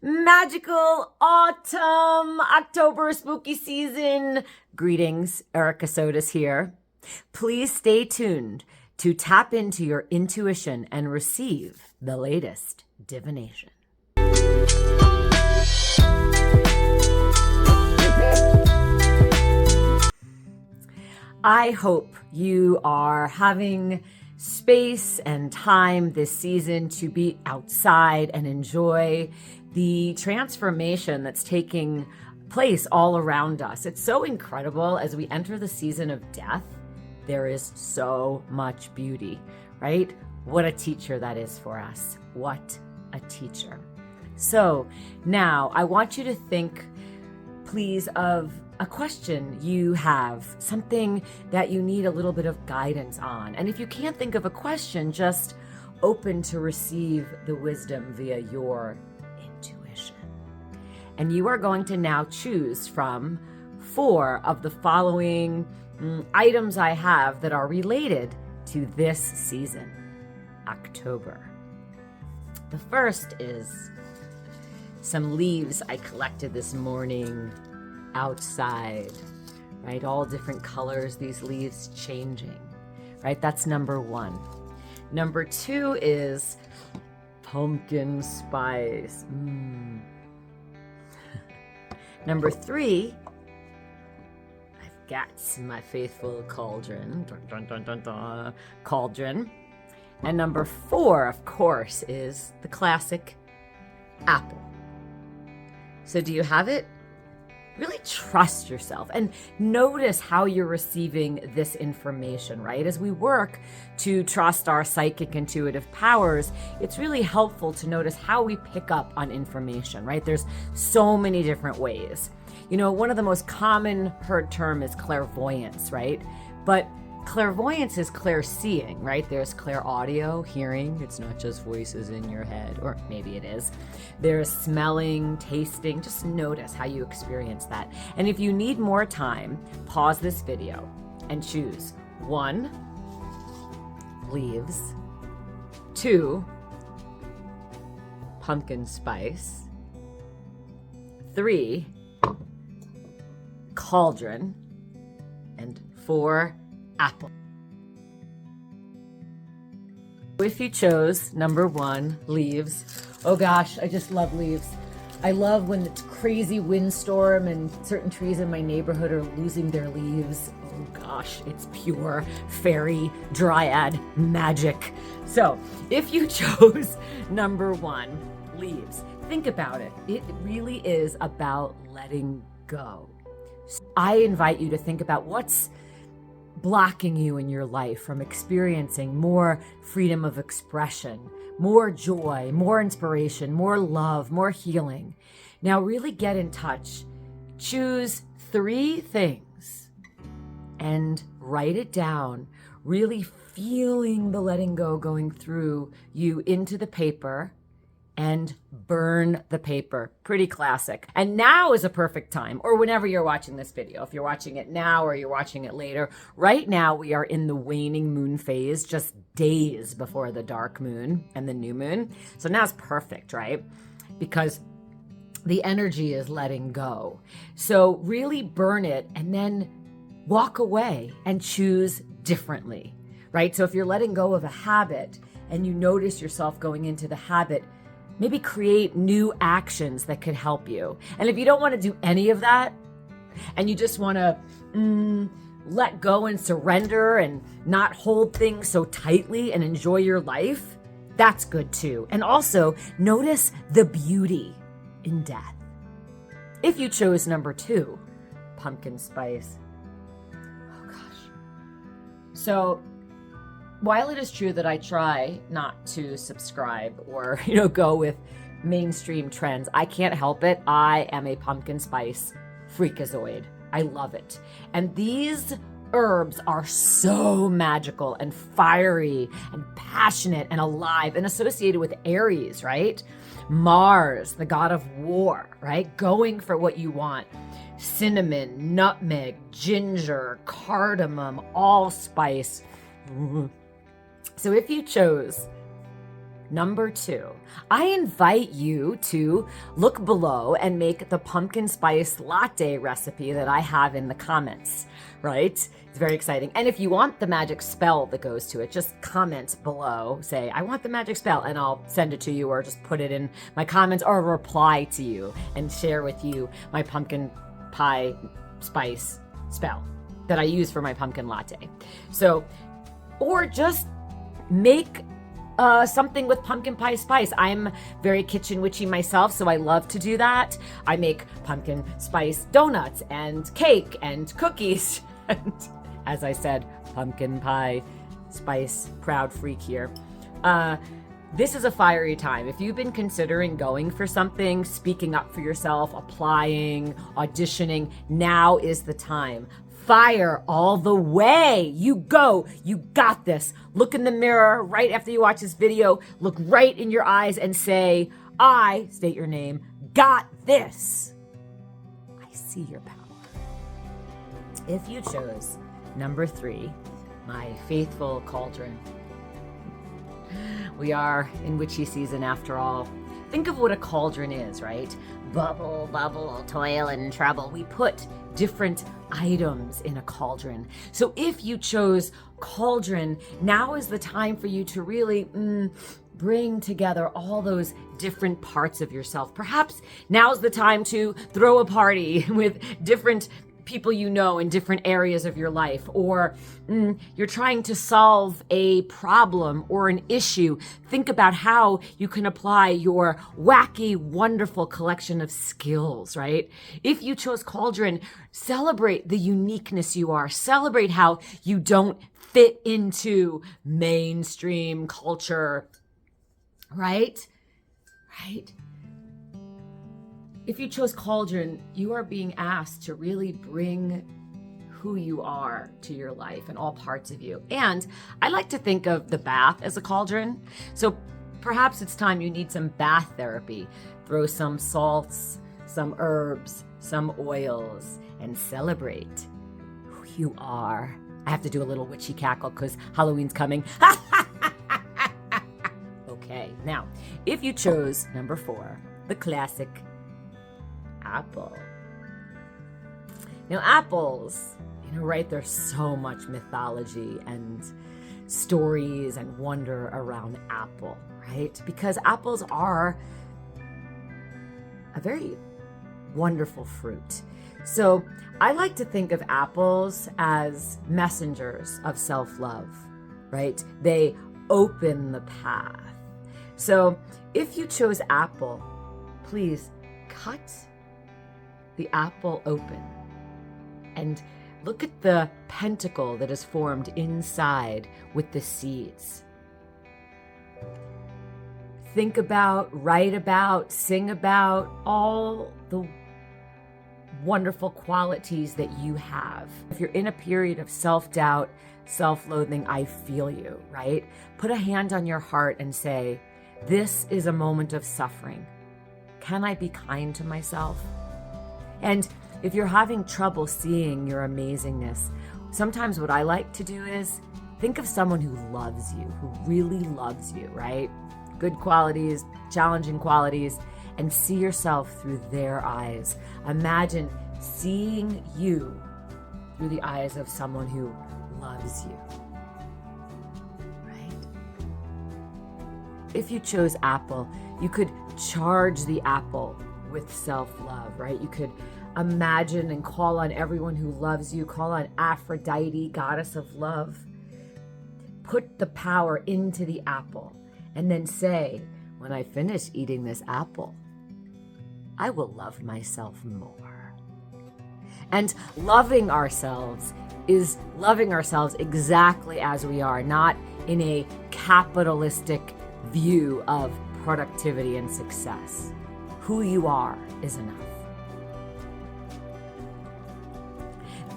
magical autumn, October spooky season. Greetings, Erica Sodas here. Please stay tuned to tap into your intuition and receive the latest divination. I hope you are having space and time this season to be outside and enjoy the transformation that's taking place all around us. It's so incredible as we enter the season of death. There is so much beauty, right? What a teacher that is for us. What a teacher. So now I want you to think, please, of a question you have, something that you need a little bit of guidance on. And if you can't think of a question, just open to receive the wisdom via your intuition. And you are going to now choose from 4 of the following items I have that are related to this season, October. The first is some leaves I collected this morning outside, right? All different colors, these leaves changing, right? That's number 1. Number 2 is pumpkin spice. Number 3, I've got my faithful cauldron, cauldron. And number 4, of course, is the classic apple. So do you have it? Really trust yourself and notice how you're receiving this information, right? As we work to trust our psychic intuitive powers, it's really helpful to notice how we pick up on information, right? There's so many different ways. You know, one of the most common heard term is clairvoyance, right? But clairvoyance is clairseeing, right? There's clairaudio, hearing. It's not just voices in your head, or maybe it is. There's smelling, tasting. Just notice how you experience that. And if you need more time, pause this video and choose 1, leaves, 2, pumpkin spice, 3, cauldron, and 4, apple. If you chose number 1, leaves, oh gosh, I just love leaves. I love when it's crazy windstorm and certain trees in my neighborhood are losing their leaves. Oh gosh, it's pure fairy dryad magic. So if you chose number 1, leaves, think about it. It really is about letting go. I invite you to think about what's blocking you in your life from experiencing more freedom of expression, more joy, more inspiration, more love, more healing. Now really get in touch. Choose 3 things and write it down, really feeling the letting go going through you into the paper, and burn the paper. Pretty classic. And now is a perfect time, or whenever you're watching this video. If you're watching it now or you're watching it later, right now we are in the waning moon phase, just days before the dark moon and the new moon. So now's perfect, right? Because the energy is letting go. So really burn it and then walk away and choose differently, right? So if you're letting go of a habit and you notice yourself going into the habit, maybe create new actions that could help you. And if you don't want to do any of that, and you just want to let go and surrender and not hold things so tightly and enjoy your life, that's good too. And also notice the beauty in death. If you chose number 2, pumpkin spice. Oh gosh. So while it is true that I try not to subscribe or, go with mainstream trends, I can't help it. I am a pumpkin spice freakazoid. I love it. And these herbs are so magical and fiery and passionate and alive and associated with Aries, right? Mars, the god of war, right? Going for what you want. Cinnamon, nutmeg, ginger, cardamom, allspice. So if you chose number 2, I invite you to look below and make the pumpkin spice latte recipe that I have in the comments, right? It's very exciting. And if you want the magic spell that goes to it, just comment below, say, I want the magic spell, and I'll send it to you, or just put it in my comments or reply to you and share with you my pumpkin pie spice spell that I use for my pumpkin latte. So, or just make something with pumpkin pie spice. I'm very kitchen witchy myself, so I love to do that. I make pumpkin spice donuts and cake and cookies. And as I said, pumpkin pie spice proud freak here. This is a fiery time. If you've been considering going for something, speaking up for yourself, applying, auditioning, now is the time. Fire all the way. You go. You got this. Look in the mirror right after you watch this video. Look right in your eyes and say, I, state your name, got this. I see your power. If you chose number 3, my faithful cauldron. We are in witchy season after all. Think of what a cauldron is, right? Bubble, bubble, toil and trouble. We put different items in a cauldron. So if you chose cauldron, now is the time for you to really bring together all those different parts of yourself. Perhaps now's the time to throw a party with different people you know in different areas of your life, or you're trying to solve a problem or an issue. Think about how you can apply your wacky, wonderful collection of skills, right? If you chose cauldron, celebrate the uniqueness you are. Celebrate how you don't fit into mainstream culture, right? Right? If you chose cauldron, you are being asked to really bring who you are to your life and all parts of you. And I like to think of the bath as a cauldron. So perhaps it's time you need some bath therapy. Throw some salts, some herbs, some oils, and celebrate who you are. I have to do a little witchy cackle because Halloween's coming. Okay, now, if you chose number 4, the classic apple. Now, apples, right? There's so much mythology and stories and wonder around apple, right? Because apples are a very wonderful fruit. So I like to think of apples as messengers of self-love, right? They open the path. So if you chose apple, please cut the apple open and look at the pentacle that is formed inside with the seeds. Think about, write about, sing about all the wonderful qualities that you have. If you're in a period of self-doubt, self-loathing, I feel you, right? Put a hand on your heart and say, this is a moment of suffering. Can I be kind to myself? And if you're having trouble seeing your amazingness, sometimes what I like to do is think of someone who loves you, who really loves you, right? Good qualities, challenging qualities, and see yourself through their eyes. Imagine seeing you through the eyes of someone who loves you, right? If you chose apple, you could charge the apple with self-love, right? You could imagine and call on everyone who loves you, call on Aphrodite, goddess of love. Put the power into the apple and then say, when I finish eating this apple, I will love myself more. And loving ourselves is loving ourselves exactly as we are, not in a capitalistic view of productivity and success. Who you are is enough.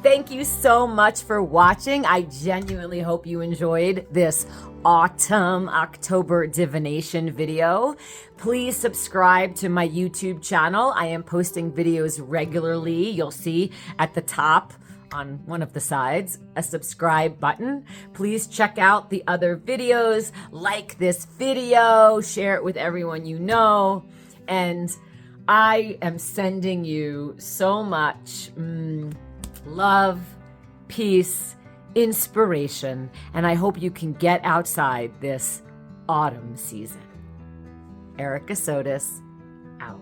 Thank you so much for watching. I genuinely hope you enjoyed this autumn October divination video. Please subscribe to my YouTube channel. I am posting videos regularly. You'll see at the top on one of the sides a subscribe button. Please check out the other videos, like this video, share it with everyone you know, and I am sending you so much love, peace, inspiration, and I hope you can get outside this autumn season. Erica Sotis, out.